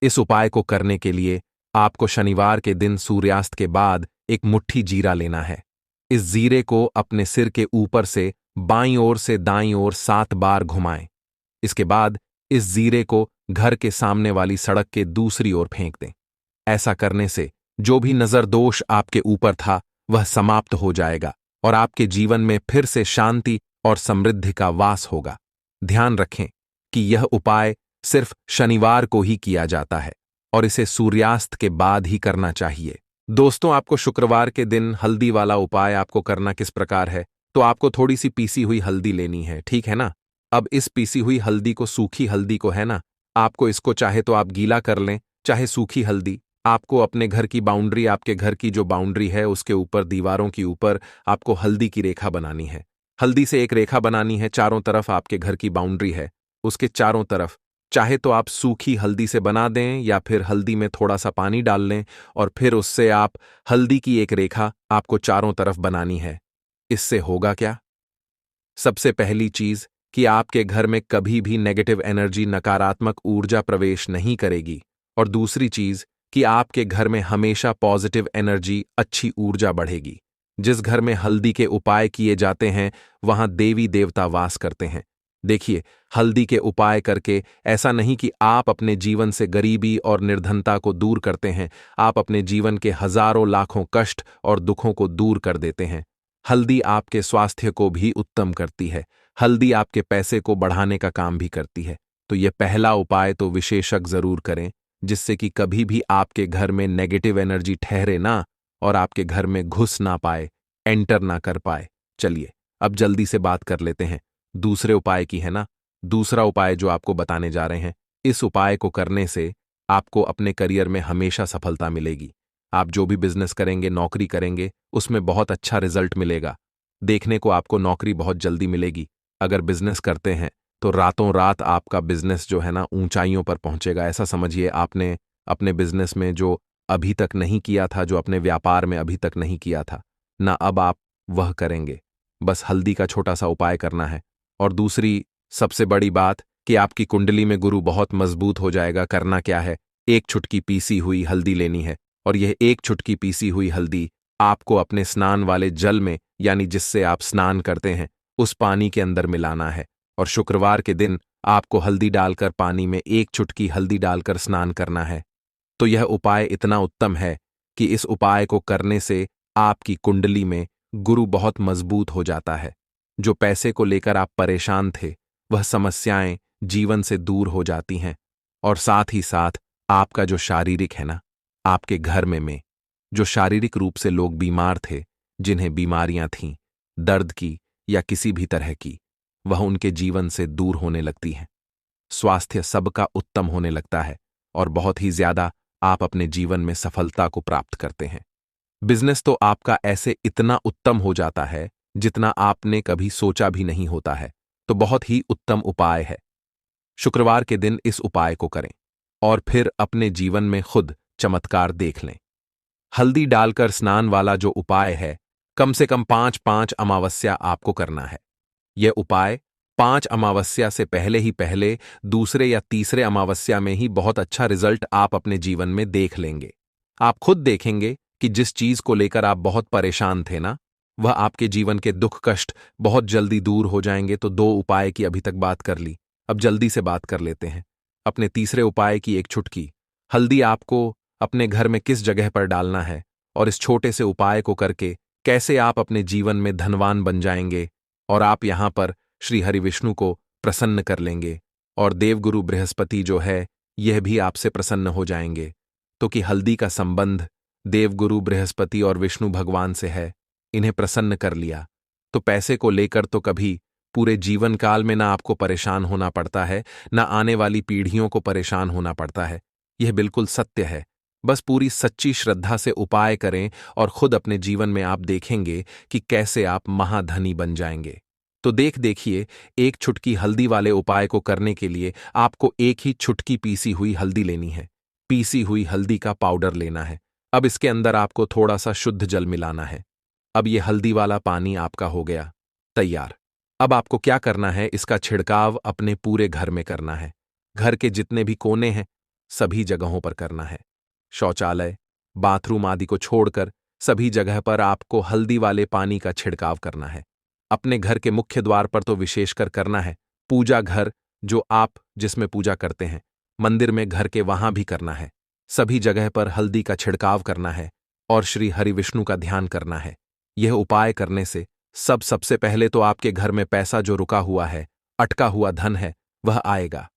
इस उपाय को करने के लिए आपको शनिवार के दिन सूर्यास्त के बाद एक मुट्ठी जीरा लेना है। इस जीरे को अपने सिर के ऊपर से बाईं ओर से दाईं ओर 7 बार घुमाएं। इसके बाद इस जीरे को घर के सामने वाली सड़क के दूसरी ओर फेंक दें। ऐसा करने से जो भी नजर दोष आपके ऊपर था वह समाप्त हो जाएगा और आपके जीवन में फिर से शांति और समृद्धि का वास होगा। ध्यान रखें कि यह उपाय सिर्फ शनिवार को ही किया जाता है और इसे सूर्यास्त के बाद ही करना चाहिए। दोस्तों, आपको शुक्रवार के दिन हल्दी वाला उपाय आपको करना किस प्रकार है, तो आपको थोड़ी सी पीसी हुई हल्दी लेनी है, ठीक है ना। अब इस पीसी हुई हल्दी को, सूखी हल्दी को है ना, आपको इसको चाहे तो आप गीला कर लें, चाहे सूखी हल्दी। आपको अपने घर की बाउंड्री, आपके घर की जो बाउंड्री है उसके ऊपर, दीवारों के ऊपर आपको हल्दी की रेखा बनानी है। हल्दी से एक रेखा बनानी है, चारों तरफ आपके घर की बाउंड्री है उसके चारों तरफ। चाहे तो आप सूखी हल्दी से बना दें या फिर हल्दी में थोड़ा सा पानी डाल लें और फिर उससे आप हल्दी की एक रेखा आपको चारों तरफ बनानी है। इससे होगा क्या? सबसे पहली चीज कि आपके घर में कभी भी नेगेटिव एनर्जी, नकारात्मक ऊर्जा प्रवेश नहीं करेगी, और दूसरी चीज कि आपके घर में हमेशा पॉजिटिव एनर्जी, अच्छी ऊर्जा बढ़ेगी। जिस घर में हल्दी के उपाय किए जाते हैं वहां देवी देवता वास करते हैं। देखिए, हल्दी के उपाय करके ऐसा नहीं कि आप अपने जीवन से गरीबी और निर्धनता को दूर करते हैं, आप अपने जीवन के हजारों लाखों कष्ट और दुखों को दूर कर देते हैं। हल्दी आपके स्वास्थ्य को भी उत्तम करती है। हल्दी आपके पैसे को बढ़ाने का काम भी करती है। तो यह पहला उपाय तो विशेषज्ञ जरूर करें, जिससे कि कभी भी आपके घर में नेगेटिव एनर्जी ठहरे ना और आपके घर में घुस ना पाए, एंटर ना कर पाए। चलिए अब जल्दी से बात कर लेते हैं दूसरे उपाय की, है ना। दूसरा उपाय जो आपको बताने जा रहे हैं, इस उपाय को करने से आपको अपने करियर में हमेशा सफलता मिलेगी। आप जो भी बिजनेस करेंगे, नौकरी करेंगे, उसमें बहुत अच्छा रिजल्ट मिलेगा। देखने को आपको नौकरी बहुत जल्दी मिलेगी। अगर बिजनेस करते हैं तो रातों रात आपका बिजनेस जो है ना ऊंचाइयों पर पहुंचेगा। ऐसा समझिए, आपने अपने बिजनेस में जो अभी तक नहीं किया था, जो अपने व्यापार में अभी तक नहीं किया था ना, अब आप वह करेंगे। बस हल्दी का छोटा सा उपाय करना है। और दूसरी सबसे बड़ी बात कि आपकी कुंडली में गुरु बहुत मजबूत हो जाएगा। करना क्या है, एक चुटकी पीसी हुई हल्दी लेनी है और यह एक चुटकी पीसी हुई हल्दी आपको अपने स्नान वाले जल में, यानी जिससे आप स्नान करते हैं, उस पानी के अंदर मिलाना है। और शुक्रवार के दिन आपको हल्दी डालकर, पानी में एक चुटकी हल्दी डालकर स्नान करना है। तो यह उपाय इतना उत्तम है कि इस उपाय को करने से आपकी कुंडली में गुरु बहुत मजबूत हो जाता है। जो पैसे को लेकर आप परेशान थे, वह समस्याएं जीवन से दूर हो जाती हैं। और साथ ही साथ आपका जो शारीरिक है ना, आपके घर में जो शारीरिक रूप से लोग बीमार थे, जिन्हें बीमारियां थीं, दर्द की या किसी भी तरह की, वह उनके जीवन से दूर होने लगती हैं। स्वास्थ्य सबका उत्तम होने लगता है और बहुत ही ज्यादा आप अपने जीवन में सफलता को प्राप्त करते हैं। बिजनेस तो आपका ऐसे इतना उत्तम हो जाता है जितना आपने कभी सोचा भी नहीं होता है। तो बहुत ही उत्तम उपाय है। शुक्रवार के दिन इस उपाय को करें और फिर अपने जीवन में खुद चमत्कार देख लें। हल्दी डालकर स्नान वाला जो उपाय है, कम से कम 5-5 अमावस्या आपको करना है। यह उपाय 5 अमावस्या से पहले ही, पहले, दूसरे या तीसरे अमावस्या में ही बहुत अच्छा रिजल्ट आप अपने जीवन में देख लेंगे। आप खुद देखेंगे कि जिस चीज को लेकर आप बहुत परेशान थे ना, वह आपके जीवन के दुख कष्ट बहुत जल्दी दूर हो जाएंगे। तो 2 उपाय की अभी तक बात कर ली, अब जल्दी से बात कर लेते हैं। अपने तीसरे उपाय की एक चुटकी हल्दी आपको अपने घर में किस जगह पर डालना है और इस छोटे से उपाय को करके कैसे आप अपने जीवन में धनवान बन जाएंगे और आप यहां पर श्री हरि विष्णु को प्रसन्न कर लेंगे और देवगुरु बृहस्पति जो है यह भी आपसे प्रसन्न हो जाएंगे। तो कि हल्दी का संबंध देवगुरु बृहस्पति और विष्णु भगवान से है, इन्हें प्रसन्न कर लिया तो पैसे को लेकर तो कभी पूरे जीवन काल में ना आपको परेशान होना पड़ता है, ना आने वाली पीढ़ियों को परेशान होना पड़ता है। यह बिल्कुल सत्य है। बस पूरी सच्ची श्रद्धा से उपाय करें और खुद अपने जीवन में आप देखेंगे कि कैसे आप महाधनी बन जाएंगे। तो देखिए, एक चुटकी हल्दी वाले उपाय को करने के लिए आपको एक ही चुटकी पीसी हुई हल्दी लेनी है। पीसी हुई हल्दी का पाउडर लेना है। अब इसके अंदर आपको थोड़ा सा शुद्ध जल मिलाना है। अब यह हल्दी वाला पानी आपका हो गया तैयार। अब आपको क्या करना है, इसका छिड़काव अपने पूरे घर में करना है। घर के जितने भी कोने हैं सभी जगहों पर करना है। शौचालय, बाथरूम आदि को छोड़कर सभी जगह पर आपको हल्दी वाले पानी का छिड़काव करना है। अपने घर के मुख्य द्वार पर तो विशेषकर करना है। पूजा घर जो आप जिसमें पूजा करते हैं, मंदिर में घर के वहां भी करना है। सभी जगह पर हल्दी का छिड़काव करना है और श्री हरि विष्णु का ध्यान करना है। यह उपाय करने से सबसे पहले तो आपके घर में पैसा जो रुका हुआ है, अटका हुआ धन है, वह आएगा।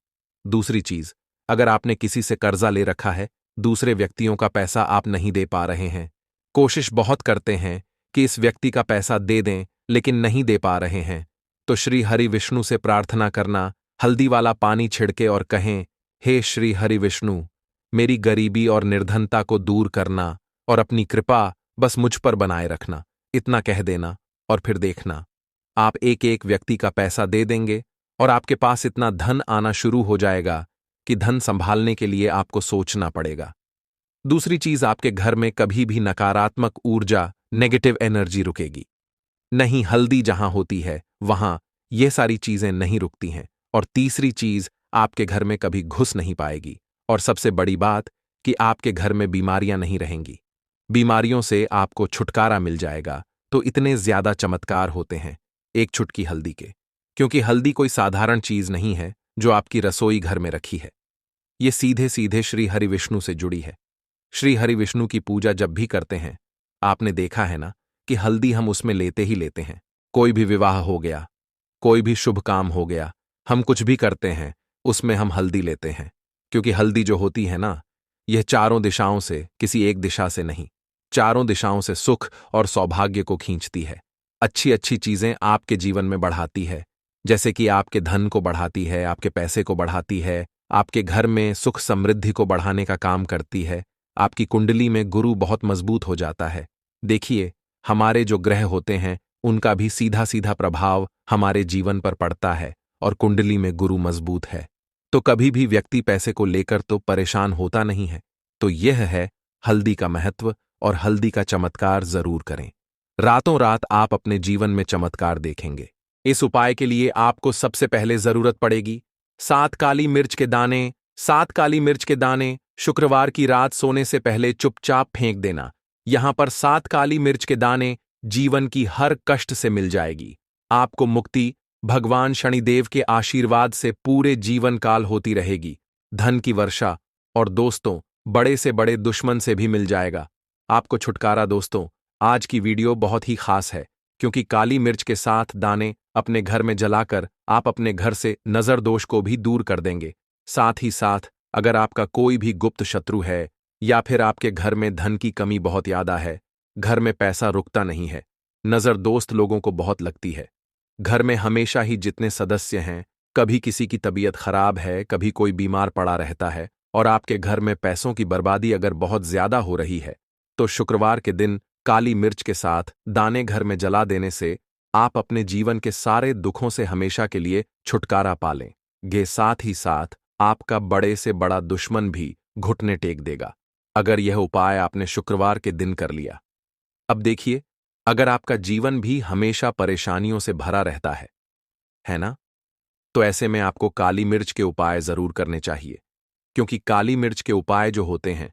दूसरी चीज, अगर आपने किसी से कर्जा ले रखा है, दूसरे व्यक्तियों का पैसा आप नहीं दे पा रहे हैं, कोशिश बहुत करते हैं कि इस व्यक्ति का पैसा दे दें लेकिन नहीं दे पा रहे हैं, तो श्री हरि विष्णु से प्रार्थना करना, हल्दी वाला पानी छिड़के और कहें, हे श्री हरि विष्णु, मेरी गरीबी और निर्धनता को दूर करना और अपनी कृपा बस मुझ पर बनाए रखना। इतना कह देना और फिर देखना, आप एक एक व्यक्ति का पैसा दे देंगे और आपके पास इतना धन आना शुरू हो जाएगा कि धन संभालने के लिए आपको सोचना पड़ेगा। दूसरी चीज, आपके घर में कभी भी नकारात्मक ऊर्जा, नेगेटिव एनर्जी रुकेगी नहीं। हल्दी जहां होती है वहां ये सारी चीजें नहीं रुकती हैं। और तीसरी चीज, आपके घर में कभी घुस नहीं पाएगी। और सबसे बड़ी बात कि आपके घर में बीमारियां नहीं रहेंगी। बीमारियों से आपको छुटकारा मिल जाएगा। तो इतने ज्यादा चमत्कार होते हैं एक चुटकी हल्दी के, क्योंकि हल्दी कोई साधारण चीज नहीं है जो आपकी रसोई घर में रखी है। ये सीधे सीधे श्री हरि विष्णु से जुड़ी है। श्री हरि विष्णु की पूजा जब भी करते हैं, आपने देखा है ना कि हल्दी हम उसमें लेते ही लेते हैं। कोई भी विवाह हो गया, कोई भी शुभ काम हो गया, हम कुछ भी करते हैं उसमें हम हल्दी लेते हैं। क्योंकि हल्दी जो होती है ना, यह चारों दिशाओं से, किसी एक दिशा से नहीं, चारों दिशाओं से सुख और सौभाग्य को खींचती है। अच्छी अच्छी चीजें आपके जीवन में बढ़ाती है, जैसे कि आपके धन को बढ़ाती है, आपके पैसे को बढ़ाती है, आपके घर में सुख समृद्धि को बढ़ाने का काम करती है। आपकी कुंडली में गुरु बहुत मजबूत हो जाता है। देखिए, हमारे जो ग्रह होते हैं उनका भी सीधा सीधा प्रभाव हमारे जीवन पर पड़ता है और कुंडली में गुरु मजबूत है तो कभी भी व्यक्ति पैसे को लेकर तो परेशान होता नहीं है। तो यह है हल्दी का महत्व और हल्दी का चमत्कार जरूर करें। रातों रात आप अपने जीवन में चमत्कार देखेंगे। इस उपाय के लिए आपको सबसे पहले जरूरत पड़ेगी 7 काली मिर्च के दाने। 7 काली मिर्च के दाने शुक्रवार की रात सोने से पहले चुपचाप फेंक देना। यहां पर 7 काली मिर्च के दाने जीवन की हर कष्ट से मिल जाएगी। आपको मुक्ति भगवान शनिदेव के आशीर्वाद से पूरे जीवन काल होती रहेगी। धन की वर्षा और दोस्तों, बड़े से बड़े दुश्मन से भी मिल जाएगा आपको छुटकारा। दोस्तों, आज की वीडियो बहुत ही खास है क्योंकि काली मिर्च के साथ दाने अपने घर में जलाकर आप अपने घर से नजर दोष को भी दूर कर देंगे। साथ ही साथ अगर आपका कोई भी गुप्त शत्रु है या फिर आपके घर में धन की कमी बहुत ज्यादा है, घर में पैसा रुकता नहीं है, नजर दोस्त लोगों को बहुत लगती है, घर में हमेशा ही जितने सदस्य हैं, कभी किसी की तबीयत खराब है, कभी कोई बीमार पड़ा रहता है और आपके घर में पैसों की बर्बादी अगर बहुत ज्यादा हो रही है, तो शुक्रवार के दिन काली मिर्च के साथ दाने घर में जला देने से आप अपने जीवन के सारे दुखों से हमेशा के लिए छुटकारा पा लेंगे। साथ ही साथ आपका बड़े से बड़ा दुश्मन भी घुटने टेक देगा अगर यह उपाय आपने शुक्रवार के दिन कर लिया। अब देखिए, अगर आपका जीवन भी हमेशा परेशानियों से भरा रहता है ना, तो ऐसे में आपको काली मिर्च के उपाय जरूर करने चाहिए। क्योंकि काली मिर्च के उपाय जो होते हैं,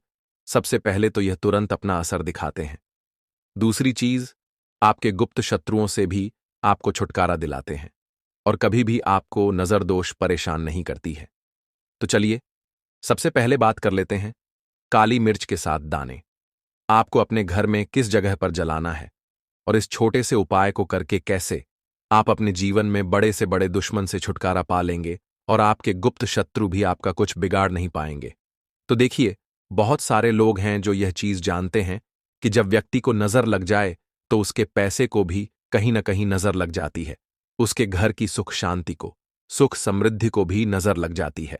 सबसे पहले तो यह तुरंत अपना असर दिखाते हैं। दूसरी चीज, आपके गुप्त शत्रुओं से भी आपको छुटकारा दिलाते हैं और कभी भी आपको नजर दोष परेशान नहीं करती है। तो चलिए सबसे पहले बात कर लेते हैं काली मिर्च के साथ दाने। आपको अपने घर में किस जगह पर जलाना है और इस छोटे से उपाय को करके कैसे आप अपने जीवन में बड़े से बड़े दुश्मन से छुटकारा पा लेंगे और आपके गुप्त शत्रु भी आपका कुछ बिगाड़ नहीं पाएंगे। तो देखिए, बहुत सारे लोग हैं जो यह चीज जानते हैं कि जब व्यक्ति को नजर लग जाए तो उसके पैसे को भी कहीं ना कहीं नजर लग जाती है, उसके घर की सुख शांति को, सुख समृद्धि को भी नजर लग जाती है।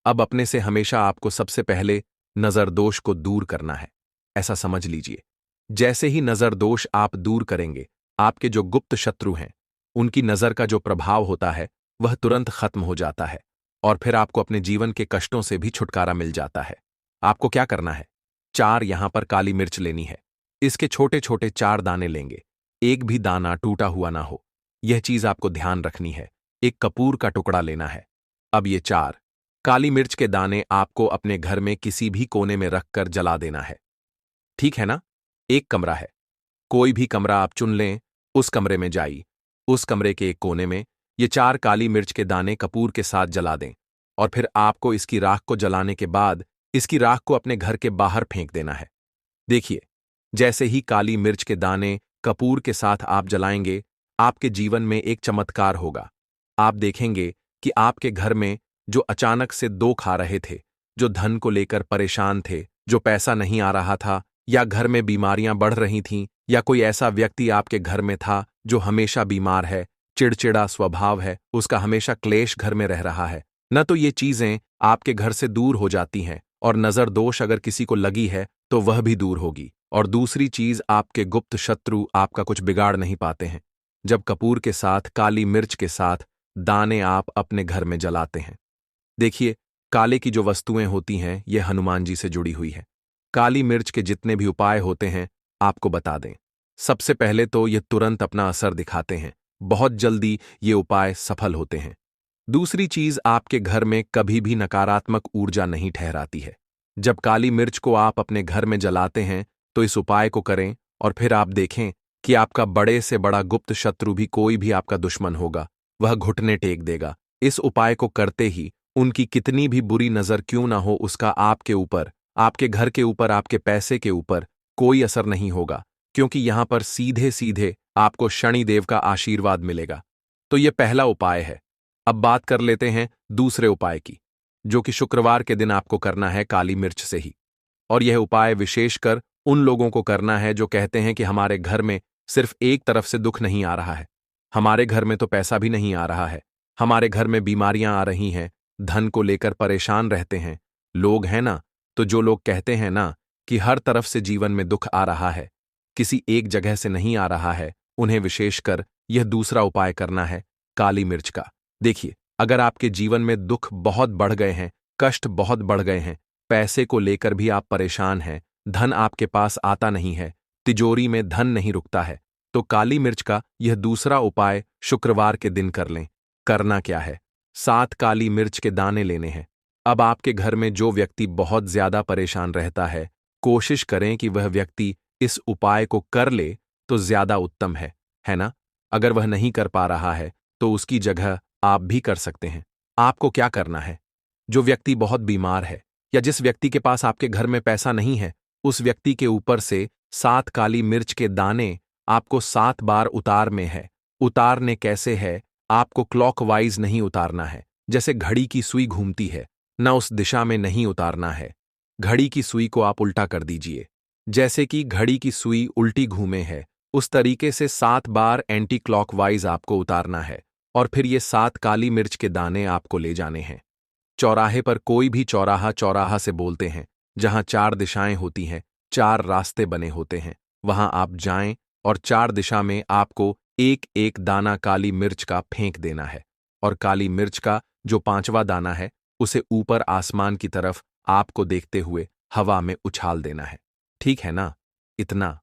अब अपने से हमेशा आपको सबसे पहले नजर दोष को दूर करना है। ऐसा समझ लीजिए, जैसे ही नजर दोष आप दूर करेंगे, आपके जो गुप्त शत्रु हैं उनकी नजर का जो प्रभाव होता है वह तुरंत खत्म हो जाता है और फिर आपको अपने जीवन के कष्टों से भी छुटकारा मिल जाता है। आपको क्या करना है, 4 यहां पर काली मिर्च लेनी है। इसके छोटे छोटे 4 दाने लेंगे, एक भी दाना टूटा हुआ ना हो, यह चीज आपको ध्यान रखनी है। एक कपूर का टुकड़ा लेना है। अब ये 4 काली मिर्च के दाने आपको अपने घर में किसी भी कोने में रखकर जला देना है। ठीक है ना? एक कमरा है, कोई भी कमरा आप चुन लें, उस कमरे में जाइए। उस कमरे के एक कोने में ये 4 काली मिर्च के दाने कपूर के साथ जला दें और फिर आपको इसकी राख को जलाने के बाद इसकी राख को अपने घर के बाहर फेंक देना है। देखिए, जैसे ही काली मिर्च के दाने कपूर के साथ आप जलाएंगे, आपके जीवन में एक चमत्कार होगा। आप देखेंगे कि आपके घर में जो अचानक से दो खा रहे थे, जो धन को लेकर परेशान थे, जो पैसा नहीं आ रहा था, या घर में बीमारियां बढ़ रही थीं, या कोई ऐसा व्यक्ति आपके घर में था जो हमेशा बीमार है, चिड़चिड़ा स्वभाव है, उसका हमेशा क्लेश घर में रह रहा है, न तो ये चीजें आपके घर से दूर हो जाती हैं और नजर दोष अगर किसी को लगी है तो वह भी दूर होगी। और दूसरी चीज, आपके गुप्त शत्रु आपका कुछ बिगाड़ नहीं पाते हैं जब कपूर के साथ काली मिर्च के साथ दाने आप अपने घर में जलाते हैं। देखिए, काले की जो वस्तुएं होती हैं यह हनुमान जी से जुड़ी हुई है। काली मिर्च के जितने भी उपाय होते हैं आपको बता दें। सबसे पहले तो ये तुरंत अपना असर दिखाते हैं, बहुत जल्दी ये उपाय सफल होते हैं। दूसरी चीज, आपके घर में कभी भी नकारात्मक ऊर्जा नहीं ठहराती है। जब काली मिर्च को आप अपने घर में जलाते हैं तो इस उपाय को करें और फिर आप देखें कि आपका बड़े से बड़ा गुप्त शत्रु भी, कोई भी आपका दुश्मन होगा, वह घुटने टेक देगा। इस उपाय को करते ही उनकी कितनी भी बुरी नजर क्यों ना हो, उसका आपके ऊपर, आपके घर के ऊपर, आपके पैसे के ऊपर कोई असर नहीं होगा, क्योंकि यहां पर सीधे सीधे आपको शनिदेव का आशीर्वाद मिलेगा। तो यह पहला उपाय है। अब बात कर लेते हैं दूसरे उपाय की, जो कि शुक्रवार के दिन आपको करना है काली मिर्च से ही। और यह उपाय विशेषकर उन लोगों को करना है जो कहते हैं कि हमारे घर में सिर्फ एक तरफ से दुख नहीं आ रहा है, हमारे घर में तो पैसा भी नहीं आ रहा है, हमारे घर में बीमारियां आ रही हैं, धन को लेकर परेशान रहते हैं लोग, हैं ना? तो जो लोग कहते हैं ना कि हर तरफ से जीवन में दुख आ रहा है, किसी एक जगह से नहीं आ रहा है, उन्हें विशेषकर यह दूसरा उपाय करना है काली मिर्च का। देखिए, अगर आपके जीवन में दुख बहुत बढ़ गए हैं, कष्ट बहुत बढ़ गए हैं, पैसे को लेकर भी आप परेशान हैं, धन आपके पास आता नहीं है, तिजोरी में धन नहीं रुकता है, तो काली मिर्च का यह दूसरा उपाय शुक्रवार के दिन कर लें। करना क्या है, 7 काली मिर्च के दाने लेने हैं। अब आपके घर में जो व्यक्ति बहुत ज्यादा परेशान रहता है, कोशिश करें कि वह व्यक्ति इस उपाय को कर ले तो ज्यादा उत्तम है ना? अगर वह नहीं कर पा रहा है तो उसकी जगह आप भी कर सकते हैं। आपको क्या करना है, जो व्यक्ति बहुत बीमार है या जिस व्यक्ति के पास आपके घर में पैसा नहीं है, उस व्यक्ति के ऊपर से 7 काली मिर्च के दाने आपको 7 बार उतारने हैं। उतारने कैसे है, आपको क्लॉकवाइज नहीं उतारना है, जैसे घड़ी की सुई घूमती है, ना उस दिशा में नहीं उतारना है। घड़ी की सुई को आप उल्टा कर दीजिए, जैसे कि घड़ी की सुई उल्टी घूमे है, उस तरीके से 7 बार एंटी क्लॉकवाइज आपको उतारना है। और फिर ये 7 काली मिर्च के दाने आपको ले जाने हैं चौराहे पर। कोई भी चौराहा चौराहा से बोलते हैं, जहां 4 दिशाएं होती हैं, 4 रास्ते बने होते हैं, वहां आप जाएं और 4 दिशा में आपको एक एक दाना काली मिर्च का फेंक देना है। और काली मिर्च का जो 5वां दाना है उसे ऊपर आसमान की तरफ आपको देखते हुए हवा में उछाल देना है। ठीक है ना? इतना